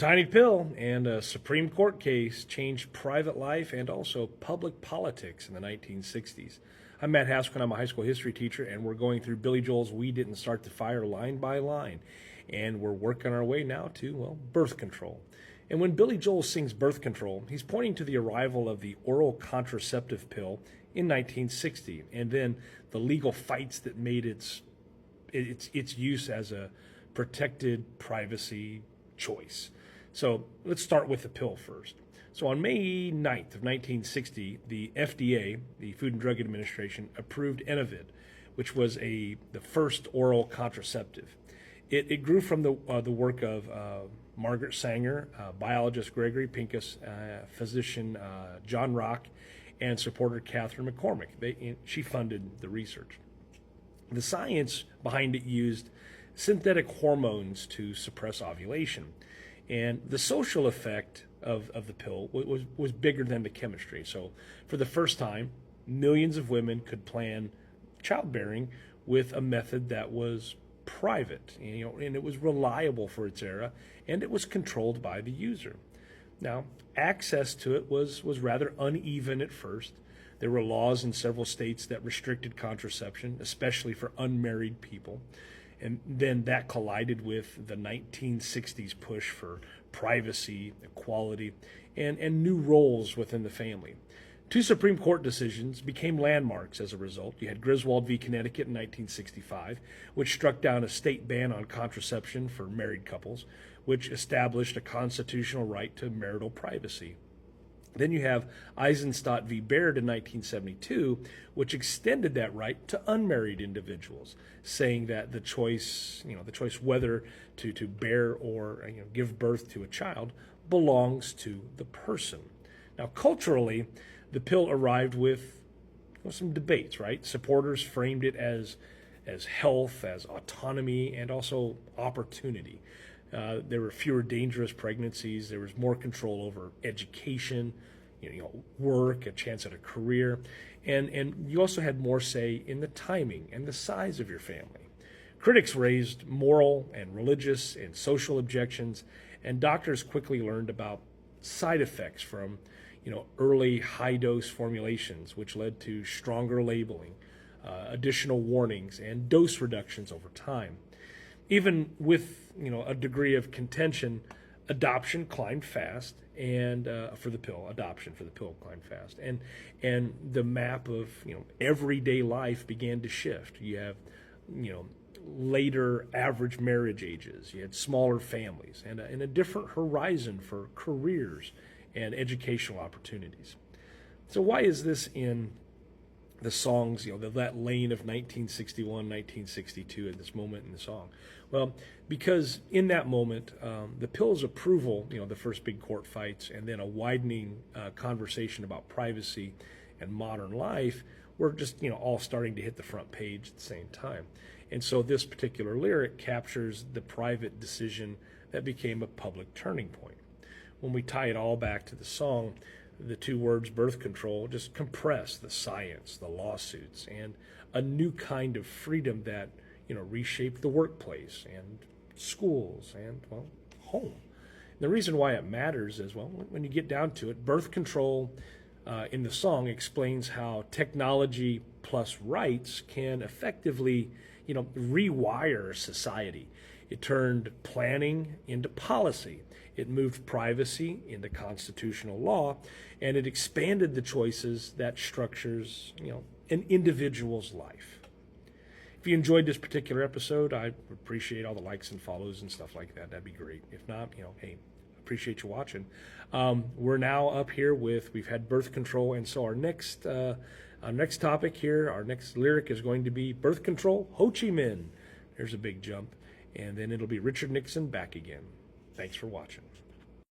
Tiny pill and a Supreme Court case changed private life and also public politics in the 1960s. I'm Matt Haskell. I'm a high school history teacher, and we're going through Billy Joel's We Didn't Start the Fire line by line. And we're working our way now to, well, birth control. And when Billy Joel sings birth control, he's pointing to the arrival of the oral contraceptive pill in 1960, and then the legal fights that made its use as a protected privacy choice. So let's start with the pill first. So on May 9th of 1960, the FDA, the Food and Drug Administration, approved Enovid, which was the first oral contraceptive. It grew from the work of Margaret Sanger, biologist Gregory Pincus, physician John Rock, and supporter Catherine McCormick. She funded the research. The science behind it used synthetic hormones to suppress ovulation. And the social effect of the pill was bigger than the chemistry. So for the first time, millions of women could plan childbearing with a method that was private, and it was reliable for its era, and it was controlled by the user. Now, access to it was rather uneven at first. There were laws in several states that restricted contraception, especially for unmarried people. And then that collided with the 1960s push for privacy, equality, and new roles within the family. Two Supreme Court decisions became landmarks as a result. You had Griswold v. Connecticut in 1965, which struck down a state ban on contraception for married couples, which established a constitutional right to marital privacy. Then you have Eisenstadt v. Baird in 1972, which extended that right to unmarried individuals, saying that the choice whether to bear or give birth to a child belongs to the person. Now, culturally, the pill arrived with some debates, right? Supporters framed it as health, as autonomy, and also opportunity. There were fewer dangerous pregnancies. There was more control over education, work, a chance at a career, and you also had more say in the timing and the size of your family. Critics raised moral and religious and social objections, and doctors quickly learned about side effects from early high-dose formulations, which led to stronger labeling, additional warnings, and dose reductions over time. Even with a degree of contention, adoption climbed fast, and adoption for the pill climbed fast, and the map of everyday life began to shift. You have later average marriage ages. You had smaller families, and a different horizon for careers and educational opportunities. So why is this in the songs, that lane of 1961, 1962 at this moment in the song? Well, because in that moment, the pill's approval, the first big court fights, and then a widening conversation about privacy and modern life were just, all starting to hit the front page at the same time. And so this particular lyric captures the private decision that became a public turning point. When we tie it all back to the song, the two words birth control just compress the science, the lawsuits, and a new kind of freedom that reshaped the workplace and schools and, home. And the reason why it matters is, when you get down to it, birth control in the song explains how technology plus rights can effectively rewire society. It turned planning into policy. It moved privacy into constitutional law, and it expanded the choices that structures, an individual's life. If you enjoyed this particular episode, I appreciate all the likes and follows and stuff like that. That'd be great. If not, hey, appreciate you watching. We're now up here we've had birth control, and so our next topic here, our next lyric is going to be birth control, Ho Chi Minh. There's a big jump. And then it'll be Richard Nixon back again. Thanks for watching.